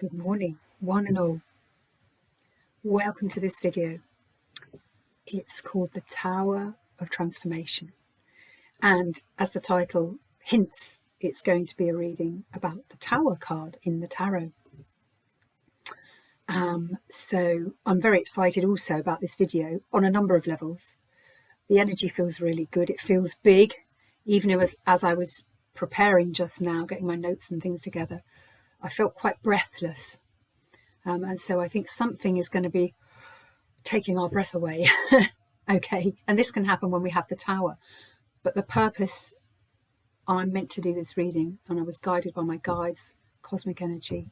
Good morning, one and all. Welcome to this video. It's called The Tower of Transformation. And as the title hints, it's going to be a reading about the Tower card in the tarot. So I'm very excited also about this video on a number of levels. The energy feels really good. It feels big, even as I was preparing just now, getting my notes and things together. I felt quite breathless. And so I think something is going to be taking our breath away. Okay, and this can happen when we have the tower. But the purpose, I'm meant to do this reading, and I was guided by my guides, cosmic energy,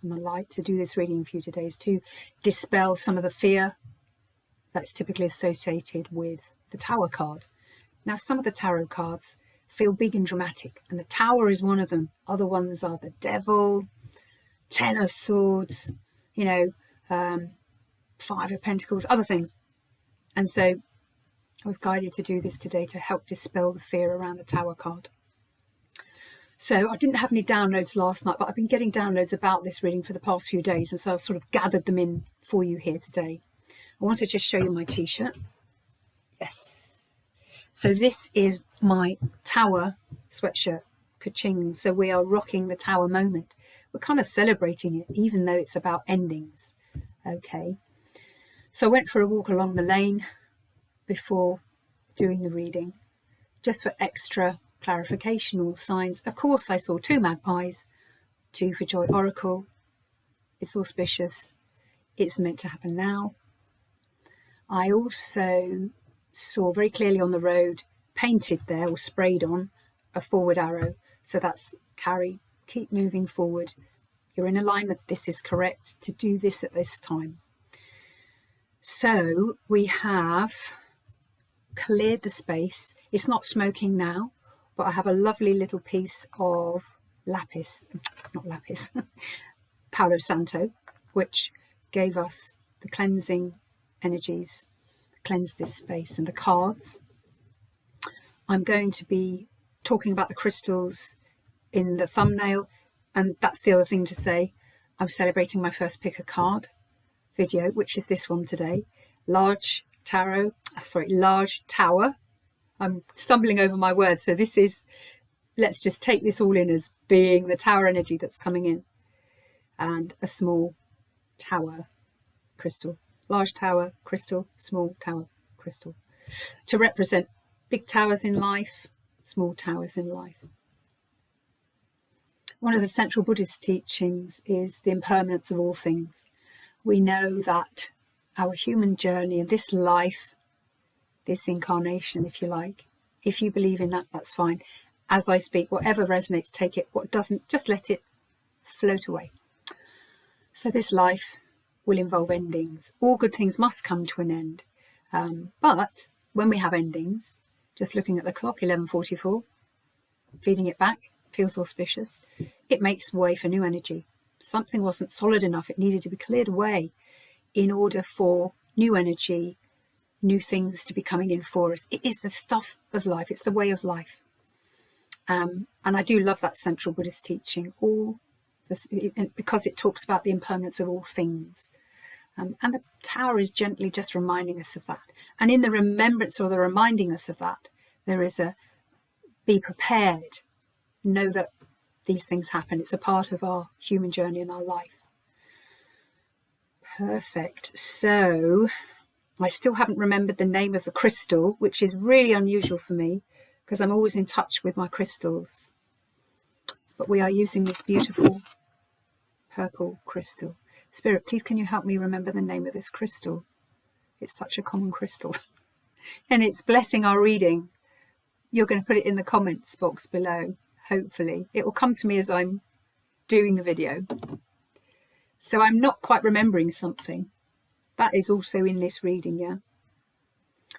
and the light to do this reading for you today, is to dispel some of the fear that's typically associated with the tower card. Now, some of the tarot cards feel big and dramatic, and the tower is one of them. Other ones are the devil, 10 of swords, Five of Pentacles, other things. And so I was guided to do this today to help dispel the fear around the tower card. So I didn't have any downloads last night, but I've been getting downloads about this reading for the past few days, and so I've sort of gathered them in for you here today. I want to just show you my t-shirt. Yes. So this is my tower sweatshirt, ka-ching. So we are rocking the tower moment. We're kind of celebrating it, even though it's about endings. Okay. So I went for a walk along the lane before doing the reading, just for extra clarification or signs. Of course, I saw 2 magpies, 2 for Joy Oracle. It's auspicious. It's meant to happen now. I also saw very clearly on the road, painted there or sprayed on, a forward arrow. So that's carry, keep moving forward. You're in alignment. This is correct to do this at this time. So we have cleared the space. It's not smoking now, but I have a lovely little piece of Palo Santo, which gave us the cleansing energies, cleanse this space, and the cards. I'm going to be talking about the crystals in the thumbnail, and that's the other thing to say. I'm celebrating my first pick a card video, which is this one today. Large tower. I'm stumbling over my words. So this is, let's just take this all in as being the tower energy that's coming in, and a small tower crystal. Large tower crystal, small tower crystal, to represent big towers in life, small towers in life. One of the central Buddhist teachings is the impermanence of all things. We know that our human journey and this life, this incarnation, if you like, if you believe in that, that's fine. As I speak, whatever resonates, take it. What doesn't, just let it float away. So this life will involve endings. All good things must come to an end. But when we have endings, just looking at the clock, 11:44, feeding it back, feels auspicious. It makes way for new energy. Something wasn't solid enough. It needed to be cleared away in order for new energy, new things to be coming in for us. It is the stuff of life. It's the way of life. And I do love that central Buddhist teaching, because it talks about the impermanence of all things. And the tower is gently just reminding us of that. And in the remembrance or the reminding us of that, there is a be prepared. Know that these things happen. It's a part of our human journey in our life. Perfect. So I still haven't remembered the name of the crystal, which is really unusual for me because I'm always in touch with my crystals. But we are using this beautiful purple crystal. Spirit, please can you help me remember the name of this crystal? It's such a common crystal. And it's blessing our reading. You're going to put it in the comments box below. Hopefully it will come to me as I'm doing the video. So I'm not quite remembering something. That is also in this reading, yeah.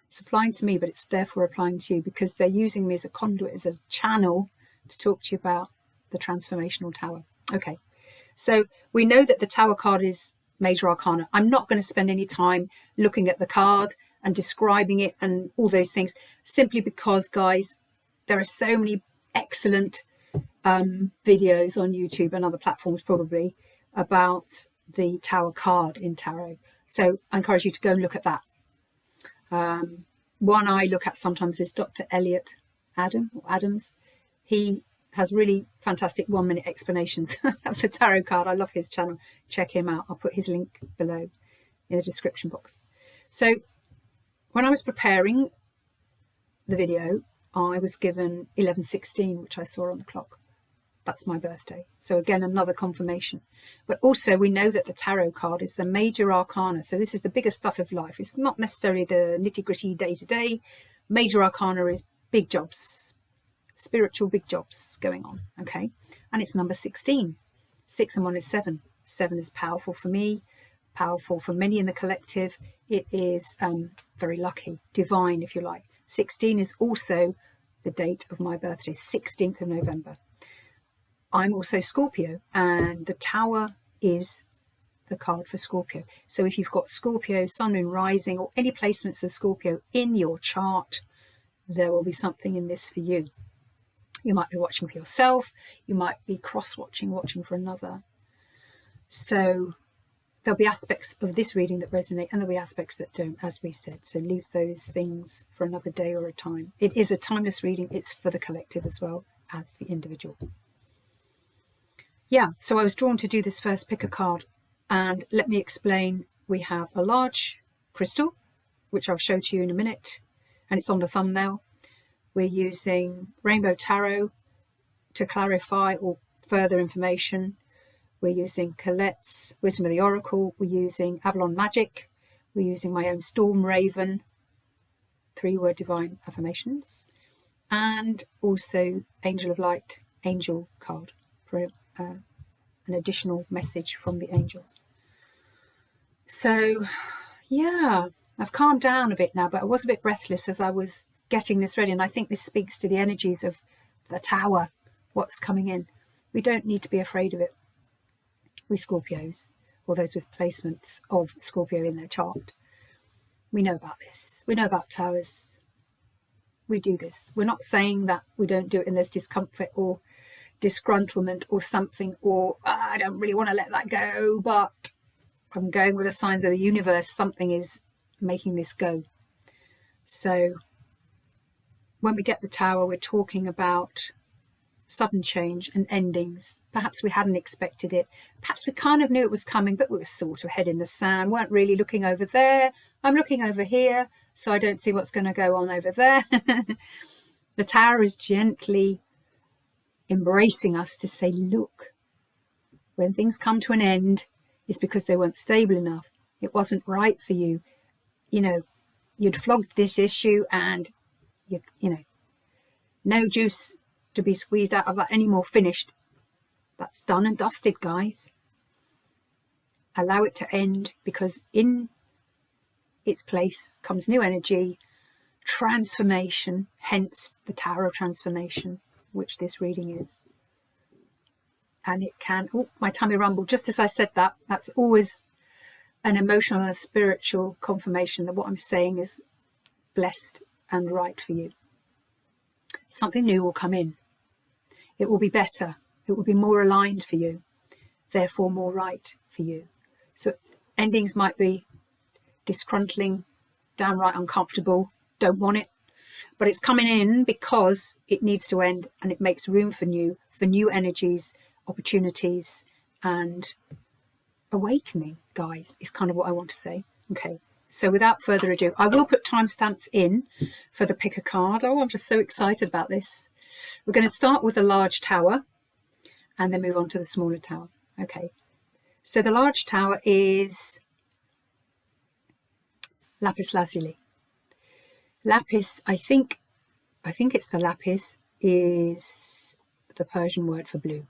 It's applying to me, but it's therefore applying to you because they're using me as a conduit, as a channel to talk to you about the transformational tower. Okay, so we know that the tower card is major arcana. I'm not going to spend any time looking at the card and describing it and all those things, simply because, guys, there are so many excellent videos on YouTube and other platforms probably about the Tower card in Tarot. So I encourage you to go and look at that. One I look at sometimes is Dr Elliot Adam, or Adams. He has really fantastic 1-minute explanations of the tarot card. I love his channel. Check him out. I'll put his link below in the description box. So when I was preparing the video, I was given 11:16, which I saw on the clock. That's my birthday. So again, another confirmation. But also we know that the tarot card is the major arcana. So this is the bigger stuff of life. It's not necessarily the nitty-gritty day-to-day. Major arcana is big jobs, spiritual big jobs going on, okay? And it's number 16. 6 and 1 is 7. 7 is powerful for me, powerful for many in the collective. It is very lucky, divine, if you like. 16 is also the date of my birthday, 16th of November. I'm also Scorpio, and the Tower is the card for Scorpio. So if you've got Scorpio, Sun, Moon, Rising, or any placements of Scorpio in your chart, there will be something in this for you. You might be watching for yourself. You might be cross-watching, watching for another. So there'll be aspects of this reading that resonate, and there'll be aspects that don't, as we said. So leave those things for another day or a time. It is a timeless reading. It's for the collective as well as the individual. Yeah, so I was drawn to do this first pick a card, and let me explain. We have a large crystal, which I'll show to you in a minute, and it's on the thumbnail. We're using Rainbow Tarot to clarify or further information. We're using Colette's Wisdom of the Oracle. We're using Avalon Magic. We're using my own Storm Raven 3-word divine affirmations, and also Angel of Light angel card for an additional message from the angels. So yeah, I've calmed down a bit now, but I was a bit breathless as I was getting this ready, and I think this speaks to the energies of the Tower, what's coming in. We don't need to be afraid of it. We Scorpios, or those with placements of Scorpio in their chart, we know about this. We know about towers. We do this. We're not saying that we don't do it and there's discomfort or disgruntlement or something, or I don't really want to let that go, but I'm going with the signs of the universe. Something is making this go. So when we get the Tower, we're talking about sudden change and endings. Perhaps we hadn't expected it. Perhaps we kind of knew it was coming, but we were sort of head in the sand, weren't really looking over there. I'm looking over here, so I don't see what's going to go on over there. The Tower is gently embracing us to say, look, when things come to an end, it's because they weren't stable enough. It wasn't right for you. You know, you'd flogged this issue, and you know, no juice to be squeezed out of that anymore. Finished. That's done and dusted, guys. Allow it to end, because in its place comes new energy, transformation, hence the Tower of Transformation, which this reading is. And it can, oh, my tummy rumbled just as I said that. That's always an emotional and a spiritual confirmation that what I'm saying is blessed and right for you. Something new will come in. It will be better. It will be more aligned for you, therefore more right for you. So endings might be disgruntling, downright uncomfortable, don't want it, but it's coming in because it needs to end, and it makes room for new energies, opportunities, and awakening, guys, is kind of what I want to say. Okay, so without further ado, I will put timestamps in for the pick a card. Oh, I'm just so excited about this. We're going to start with the large Tower and then move on to the smaller Tower. Okay, so the large Tower is lapis lazuli. Lapis, I think it's the lapis, is the Persian word for blue.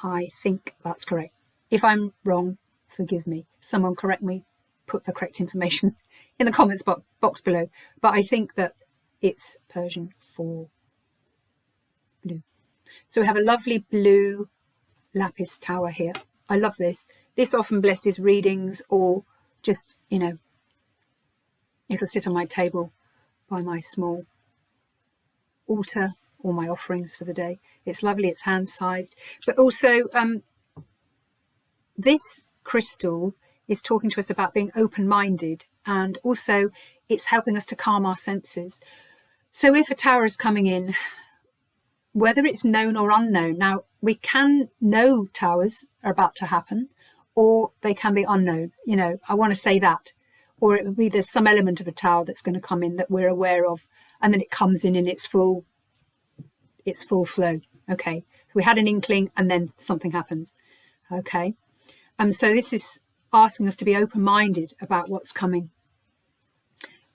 I think that's correct. If I'm wrong, forgive me. Someone correct me, put the correct information in the comments box below. But I think that it's Persian for blue. So we have a lovely blue lapis tower here. I love this. This often blesses readings, or just, you know, it'll sit on my table by my small altar, or my offerings for the day. It's lovely. It's hand-sized, but also this crystal is talking to us about being open-minded, and also it's helping us to calm our senses. So if a tower is coming in, whether it's known or unknown, now we can know towers are about to happen, or they can be unknown. You know, I want to say that. Or it would be there's some element of a tower that's going to come in that we're aware of, and then it comes in its full flow. Okay, we had an inkling and then something happens. Okay, so this is asking us to be open-minded about what's coming.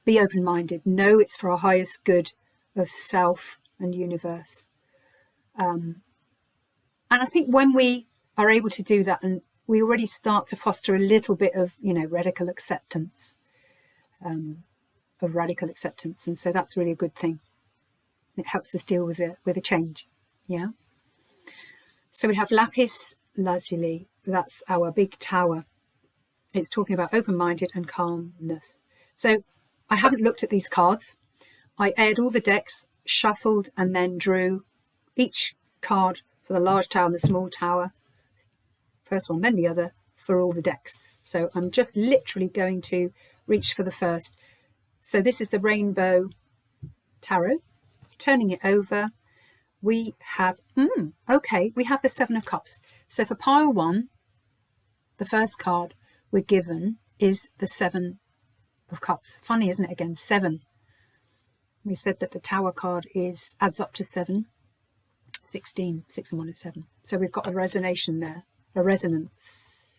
Be open-minded. Know it's for our highest good of self and universe. And I think when we are able to do that, and we already start to foster a little bit of, you know, radical acceptance, and so that's really a good thing. It helps us deal with a change. Yeah. So we have lapis lazuli. That's our big tower. It's talking about open-minded and calmness. So I haven't looked at these cards. I aired all the decks, shuffled, and then drew each card for the large tower and the small tower. First one, then the other, for all the decks. So I'm just literally going to reach for the first. So this is the Rainbow Tarot. Turning it over, we have, we have the Seven of Cups. So for pile one, the first card we're given is the Seven of Cups. Funny, isn't it? Again, 7. We said that the Tower card adds up to 7. 16. 6 and 1 is 7. So we've got a resonance there, a resonance.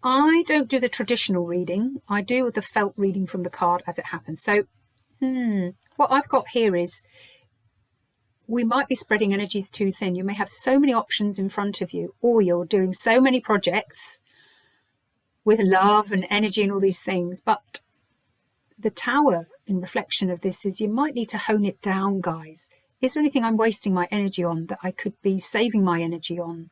I don't do the traditional reading. I do the felt reading from the card as it happens. So what I've got here is we might be spreading energies too thin. You may have so many options in front of you, or you're doing so many projects with love and energy and all these things. But the Tower, in reflection of this, is you might need to hone it down, guys. Is there anything I'm wasting my energy on that I could be saving my energy on?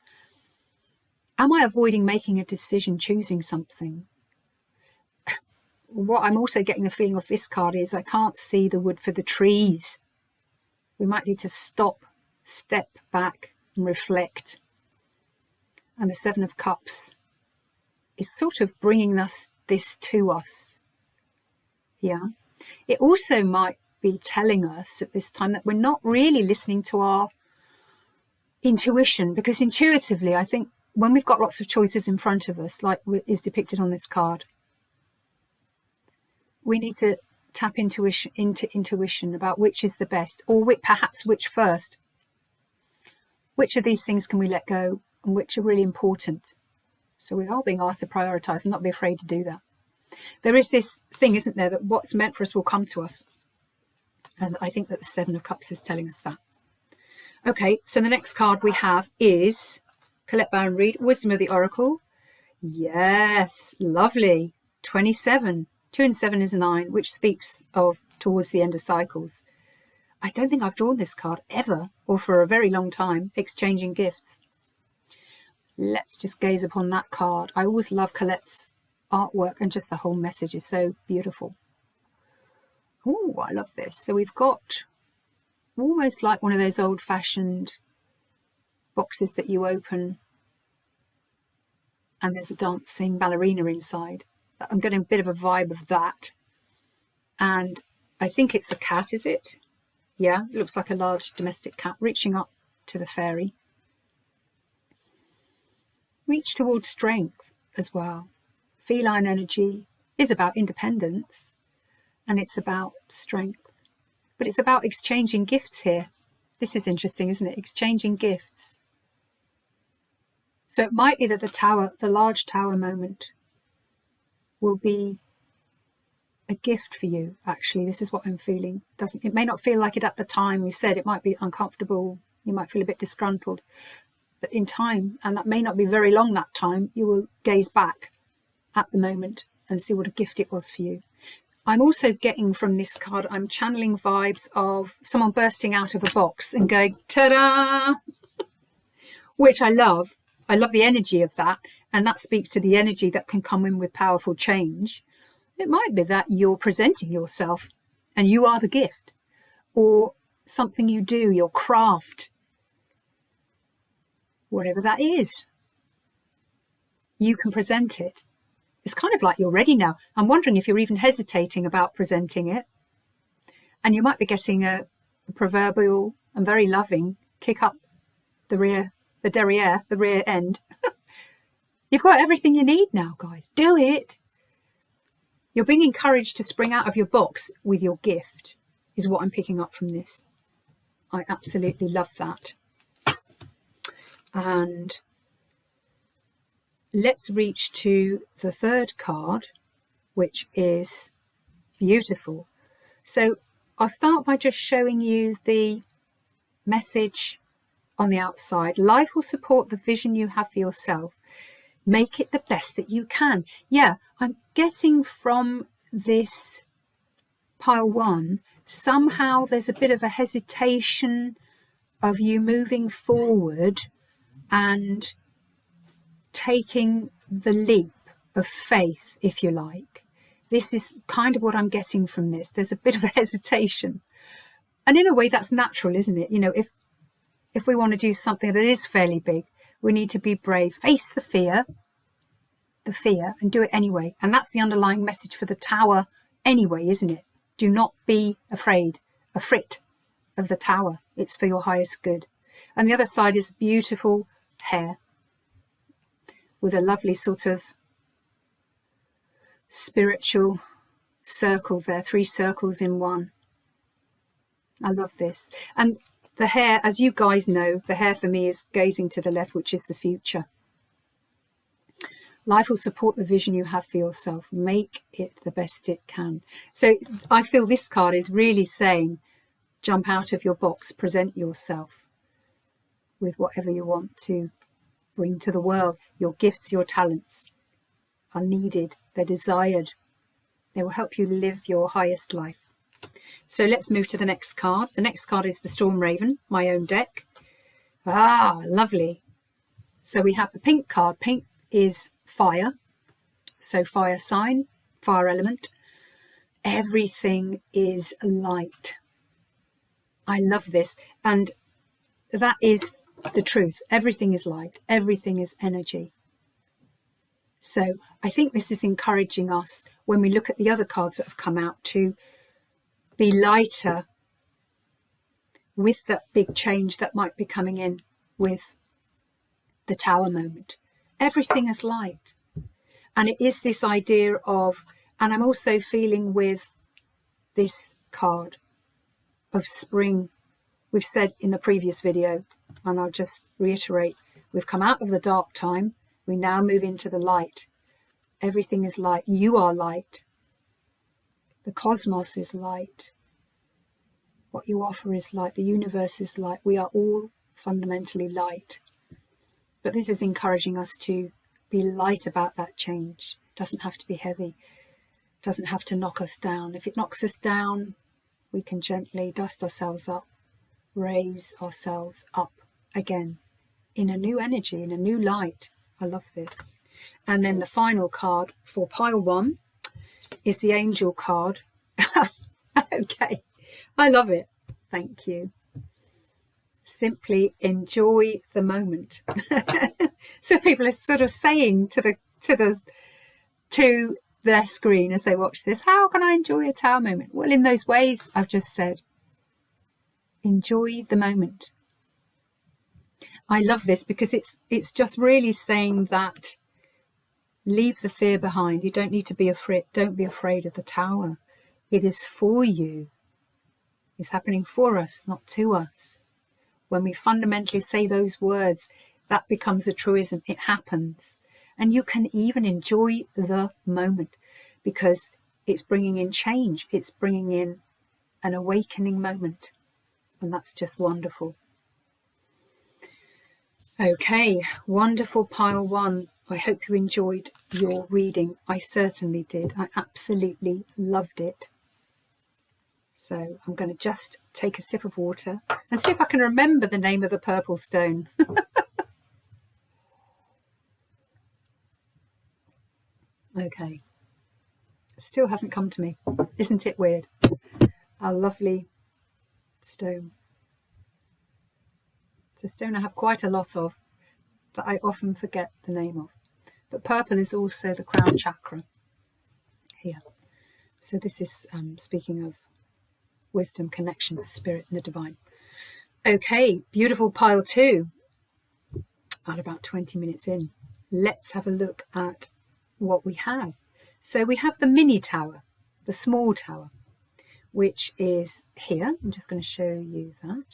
Am I avoiding making a decision, choosing something? What I'm also getting the feeling of this card is I can't see the wood for the trees. We might need to stop, step back and reflect. And the Seven of Cups is sort of bringing this to us. Yeah. It also might be telling us at this time that we're not really listening to our intuition, because intuitively, I think when we've got lots of choices in front of us, like is depicted on this card, we need to tap into intuition about which is the best, or perhaps which first. Which of these things can we let go, and which are really important? So we are being asked to prioritise and not be afraid to do that. There is this thing, isn't there, that what's meant for us will come to us. And I think that the Seven of Cups is telling us that. Okay, so the next card we have is Collect, Bow and Read, Wisdom of the Oracle. Yes, lovely. 27. 2 and 7 is 9, which speaks of towards the end of cycles. I don't think I've drawn this card ever, or for a very long time. Exchanging gifts. Let's just gaze upon that card. I always love Colette's artwork, and just the whole message is so beautiful. Oh, I love this. So we've got almost like one of those old-fashioned boxes that you open and there's a dancing ballerina inside. I'm getting a bit of a vibe of that. And I think it's a cat, is it? Yeah, it looks like a large domestic cat reaching up to the fairy. Reach towards strength as well. Feline energy is about independence and it's about strength. But it's about exchanging gifts here. This is interesting, isn't it? Exchanging gifts. So it might be that the large tower moment will be a gift for you, actually. This is what I'm feeling. It may not feel like it at the time. We said it might be uncomfortable. You might feel a bit disgruntled. But in time, and that may not be very long that time, you will gaze back at the moment and see what a gift it was for you. I'm also getting from this card, I'm channeling vibes of someone bursting out of a box and going, ta-da! Which I love. I love the energy of that. And that speaks to the energy that can come in with powerful change. It might be that you're presenting yourself and you are the gift, or something you do, your craft, whatever that is. you can present it. It's kind of like you're ready now. I'm wondering if you're even hesitating about presenting it. And you might be getting a proverbial and very loving kick up the rear end. You've got everything you need now, guys. Do it. You're being encouraged to spring out of your box with your gift, is what I'm picking up from this. I absolutely love that. And let's reach to the third card, which is beautiful. So I'll start by just showing you the message on the outside. Life will support the vision you have for yourself. Make it the best that you can. Yeah, I'm getting from this pile one, somehow there's a bit of a hesitation of you moving forward and taking the leap of faith, if you like. This is kind of what I'm getting from this. There's a bit of a hesitation. And in a way, that's natural, isn't it? You know, if we want to do something that is fairly big, we need to be brave, face the fear, and do it anyway. And that's the underlying message for the tower anyway, isn't it? Do not be afraid of the tower. It's for your highest good. And the other side is beautiful hair with a lovely sort of spiritual circle there, 3 circles in one. I love this. And the hair, as you guys know, the hair for me is gazing to the left, which is the future. Life will support the vision you have for yourself. Make it the best it can. So I feel this card is really saying, jump out of your box, present yourself with whatever you want to bring to the world. Your gifts, your talents are needed. They're desired. They will help you live your highest life. So let's move to the next card. The next card is the Storm Raven, my own deck. Ah, lovely. So we have the pink card. Pink is fire. So fire sign, fire element. Everything is light. I love this. And that is the truth. Everything is light. Everything is energy. So I think this is encouraging us when we look at the other cards that have come out to be lighter with that big change that might be coming in with the tower moment. Everything is light. And it is this idea of, and I'm also feeling with this card of spring. We've said in the previous video, and I'll just reiterate, we've come out of the dark time. We now move into the light. Everything is light. You are light. The cosmos is light. What you offer is light. The universe is light. We are all fundamentally light. But this is encouraging us to be light about that change. It doesn't have to be heavy. It doesn't have to knock us down. If it knocks us down, we can gently dust ourselves up, raise ourselves up again in a new energy, in a new light. I love this. And then the final card for pile one is the Angel card. Okay, I love it. Thank you. Simply enjoy the moment. So people are sort of saying to their screen as they watch this, how can I enjoy a tower moment? Well, in those ways I've just said, enjoy the moment. I love this because it's just really saying that leave the fear behind. You don't need to be afraid. Don't be afraid of the tower. It is for you. It's happening for us, not to us. When we fundamentally say those words, that becomes a truism. It happens. And you can even enjoy the moment because it's bringing in change. It's bringing in an awakening moment. And that's just wonderful. Okay, wonderful pile one. I hope you enjoyed your reading. I certainly did. I absolutely loved it. So I'm going to just take a sip of water and see if I can remember the name of the purple stone. Okay. It still hasn't come to me. Isn't it weird? A lovely stone. It's a stone I have quite a lot of that I often forget the name of. But purple is also the crown chakra here. So this is speaking of wisdom, connection to spirit and the divine. Okay, beautiful pile 2. At about 20 minutes in, let's have a look at what we have. So we have the mini tower, the small tower, which is here. I'm just going to show you that.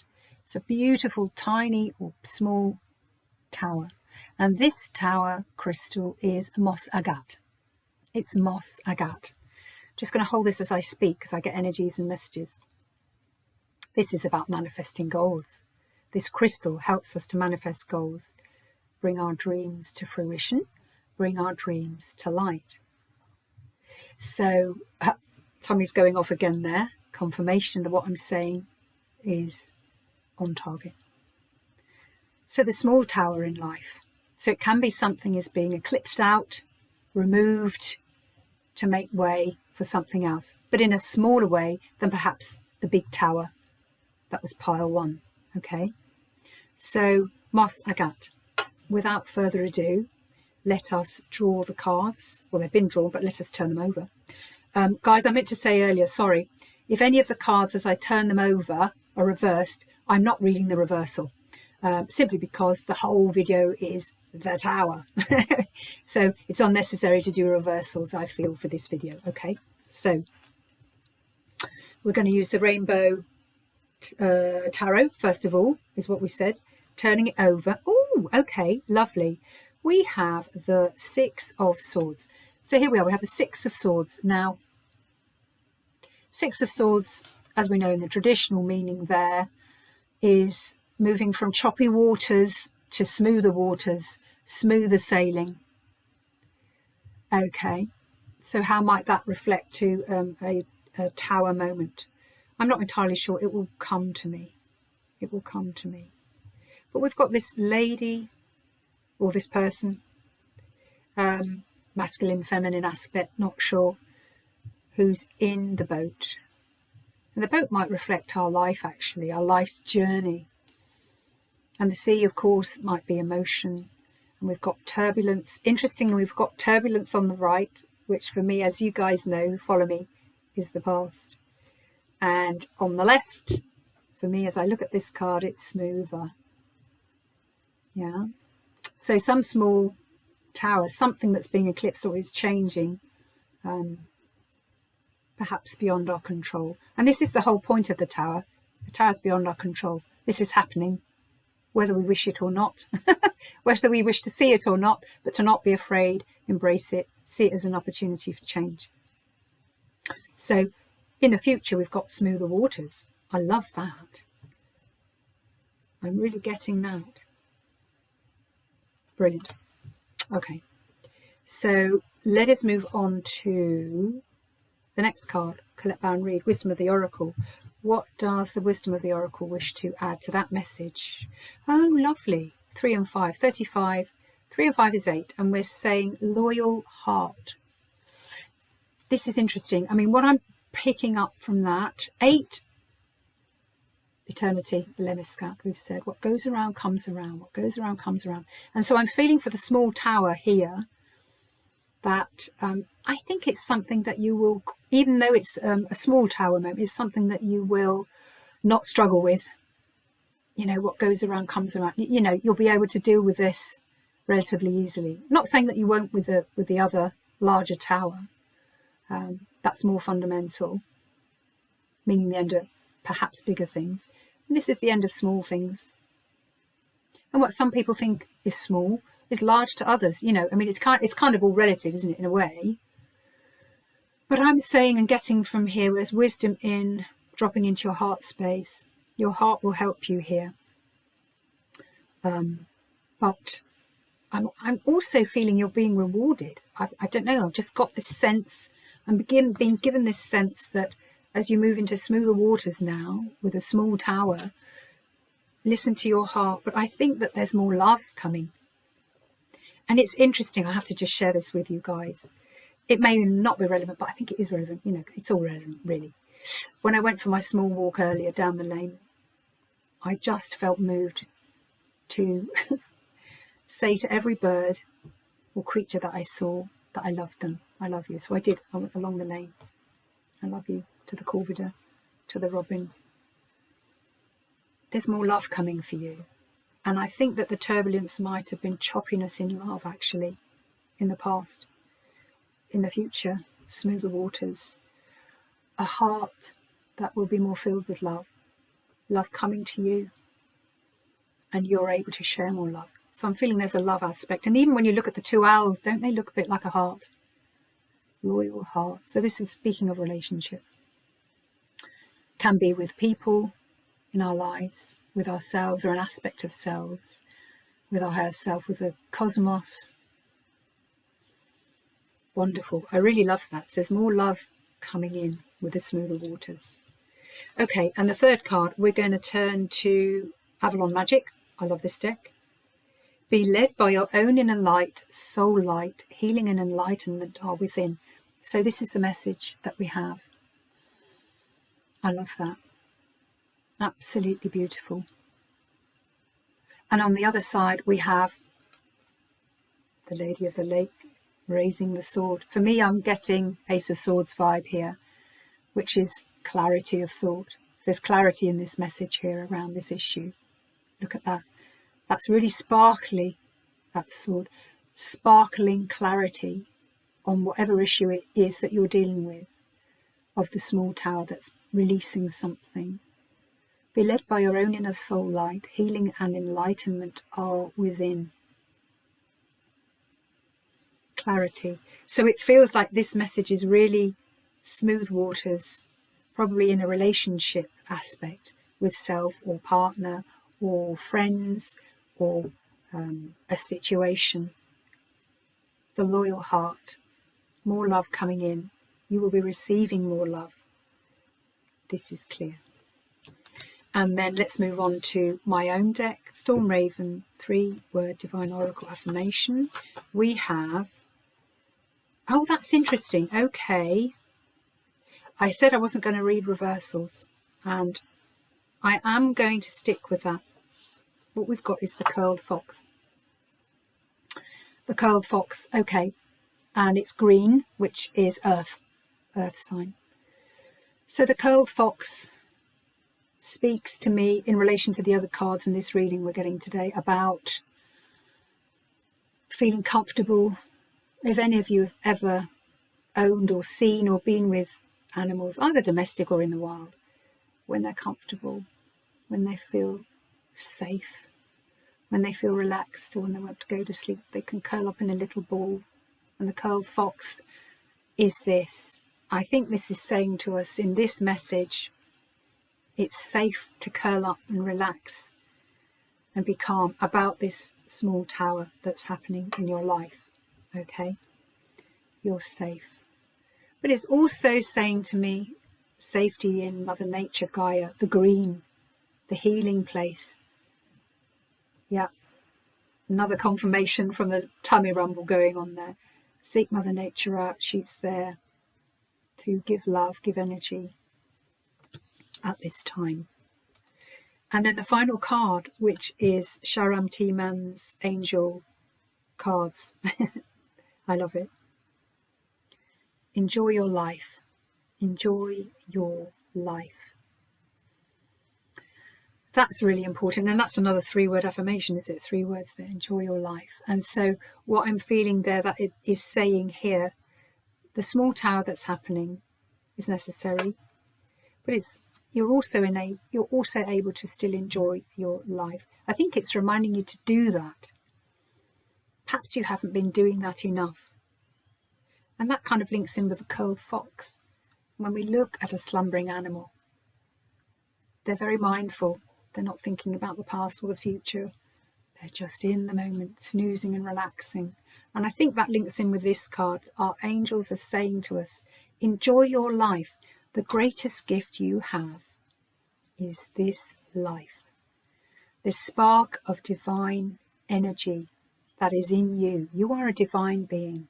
It's a beautiful, tiny or small tower. And this tower crystal is moss agate. It's moss agate. Just going to hold this as I speak because I get energies and messages. This is about manifesting goals. This crystal helps us to manifest goals, bring our dreams to fruition, bring our dreams to light. So Tommy's going off again there. Confirmation that what I'm saying is on target. So the small tower in life. So it can be something is being eclipsed out, removed to make way for something else, but in a smaller way than perhaps the big tower that was pile 1. Okay, so moss agate. Without further ado, let us draw the cards. Well, they've been drawn, but let us turn them over. Guys, I meant to say earlier, sorry, if any of the cards as I turn them over are reversed, I'm not reading the reversal, simply because the whole video is the tower. So it's unnecessary to do reversals, I feel, for this video. Okay, so we're going to use the rainbow tarot, first of all, is what we said. Turning it over. Oh, okay, lovely. We have the 6 of Swords. So here we are, we have the 6 of Swords. Now, 6 of Swords, as we know in the traditional meaning there, is moving from choppy waters to smoother waters, smoother sailing. Okay, so how might that reflect to a tower moment? I'm not entirely sure. It will come to me. It will come to me. But we've got this lady, or this person, masculine, feminine aspect, not sure, who's in the boat. And the boat might reflect our life, actually, our life's journey. And the sea, of course, might be emotion. And we've got turbulence. Interestingly, we've got turbulence on the right, which for me, as you guys know, who follow me, is the past. And on the left, for me, as I look at this card, it's smoother. Yeah. So some small tower, something that's being eclipsed or is changing, perhaps beyond our control. And this is the whole point of the tower. The tower's beyond our control. This is happening, whether we wish it or not, whether we wish to see it or not, but to not be afraid, embrace it, see it as an opportunity for change. So in the future, we've got smoother waters. I love that. I'm really getting that. Brilliant. Okay, so let us move on to the next card. Collect, bow and read. Wisdom of the Oracle. What does the Wisdom of the Oracle wish to add to that message? Oh, lovely. 3 and 5. 35. 3 and 5 is 8. And we're saying loyal heart. This is interesting. I mean, what I'm picking up from that, 8, eternity, the Lemniscat, we've said, what goes around comes around, what goes around comes around. And so I'm feeling for the small tower here that I think it's something that you will, even though it's a small tower moment, it's something that you will not struggle with. You know, what goes around comes around. You know, you'll be able to deal with this relatively easily. I'm not saying that you won't with the other larger tower. That's more fundamental, meaning the end of perhaps bigger things. And this is the end of small things. And what some people think is small is large to others. You know, I mean, it's kind of all relative, isn't it, in a way? But I'm saying and getting from here, there's wisdom in dropping into your heart space. Your heart will help you here. But I'm also feeling you're being rewarded. I don't know, I've just got this sense, I'm being given this sense that as you move into smoother waters now with a small tower, listen to your heart. But I think that there's more love coming. And it's interesting, I have to just share this with you guys. It may not be relevant, but I think it is relevant. You know, it's all relevant, really. When I went for my small walk earlier down the lane, I just felt moved to say to every bird, or creature that I saw, that I loved them. I love you. So I did along the lane. I love you to the corvidor, to the robin. There's more love coming for you. And I think that the turbulence might have been chopping us in love, actually, in the past. In the future, smoother waters, a heart that will be more filled with love, love coming to you, and you're able to share more love. So I'm feeling there's a love aspect. And even when you look at the two owls, don't they look a bit like a heart? Loyal heart. So this is speaking of relationship. Can be with people in our lives, with ourselves or an aspect of selves, with our higher self, with the cosmos. Wonderful. I really love that. So there's more love coming in with the smoother waters. Okay, and the third card, we're going to turn to Avalon Magic. I love this deck. Be led by your own inner light, soul light, healing and enlightenment are within. So this is the message that we have. I love that. Absolutely beautiful. And on the other side, we have the Lady of the Lake raising the sword. For me, I'm getting Ace of Swords vibe here, which is clarity of thought. There's clarity in this message here around this issue. Look at that. That's really sparkly, that sword. Sparkling clarity on whatever issue it is that you're dealing with, of the small tower that's releasing something. Be led by your own inner soul light. Healing and enlightenment are within. Clarity. So it feels like this message is really smooth waters, probably in a relationship aspect with self or partner or friends or a situation. The loyal heart. More love coming in. You will be receiving more love. This is clear. And then let's move on to my own deck. Storm Raven, 3-word Divine Oracle Affirmation. We have... Oh, that's interesting. Okay. I said I wasn't going to read reversals, and I am going to stick with that. What we've got is the curled fox. The curled fox, okay. And it's green, which is earth sign. So the curled fox speaks to me in relation to the other cards in this reading we're getting today about feeling comfortable. If any of you have ever owned or seen or been with animals, either domestic or in the wild, when they're comfortable, when they feel safe, when they feel relaxed, or when they want to go to sleep, they can curl up in a little ball. And the curled fox is this. I think this is saying to us in this message, it's safe to curl up and relax and be calm about this small tower that's happening in your life. Okay? You're safe. But it's also saying to me, safety in Mother Nature, Gaia, the green, the healing place. Yeah. Another confirmation from the tummy rumble going on there. Seek Mother Nature out. She's there to give love, give energy at this time. And then the final card, which is Sharam T-Man's Angel cards. I love it. Enjoy your life. Enjoy your life. That's really important. And that's another 3-word affirmation, is it? 3 words there. Enjoy your life. And so what I'm feeling there, that it is saying here, the small tower that's happening is necessary, but you're also able to still enjoy your life. I think it's reminding you to do that. Perhaps you haven't been doing that enough. And that kind of links in with the curled fox. When we look at a slumbering animal, they're very mindful. They're not thinking about the past or the future. They're just in the moment, snoozing and relaxing. And I think that links in with this card. Our angels are saying to us, enjoy your life. The greatest gift you have is this life. This spark of divine energy that is in you. You are a divine being.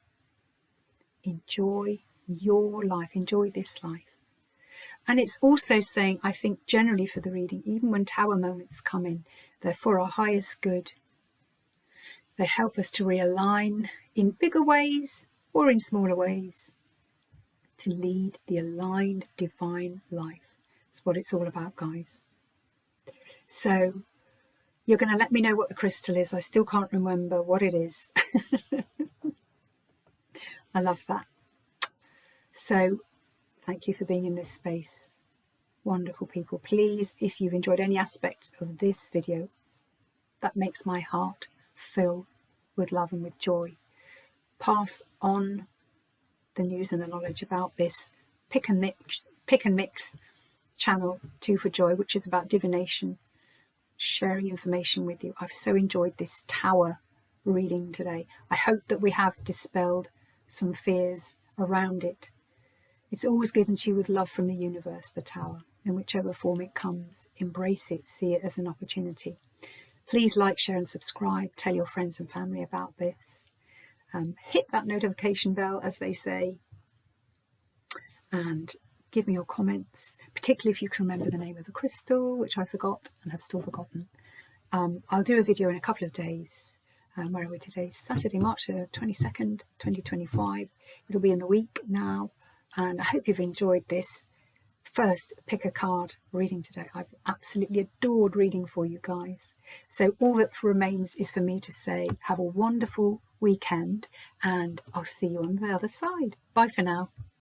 Enjoy your life. Enjoy this life. And it's also saying, I think generally for the reading, even when tower moments come in, they're for our highest good. They help us to realign in bigger ways or in smaller ways to lead the aligned divine life. That's what it's all about, guys. So you're going to let me know what the crystal is. I still can't remember what it is. I love that. So thank you for being in this space. Wonderful people. Please, if you've enjoyed any aspect of this video, that makes my heart fill with love and with joy, pass on the news and the knowledge about this pick and mix channel 2 for Joy, which is about divination, sharing information with you. I've so enjoyed this tower reading today. I hope that we have dispelled some fears around it. It's always given to you with love from the universe, the tower, in whichever form it comes. Embrace it, see it as an opportunity. Please like, share and subscribe. Tell your friends and family about this. Hit that notification bell, as they say, and give me your comments, particularly if you can remember the name of the crystal, which I forgot and have still forgotten. I'll do a video in a couple of days. Where are we today? Saturday, March 22nd, 2025. It'll be in the week now, and I hope you've enjoyed this first pick a card reading today. I've absolutely adored reading for you guys. So all that remains is for me to say have a wonderful weekend, and I'll see you on the other side. Bye for now.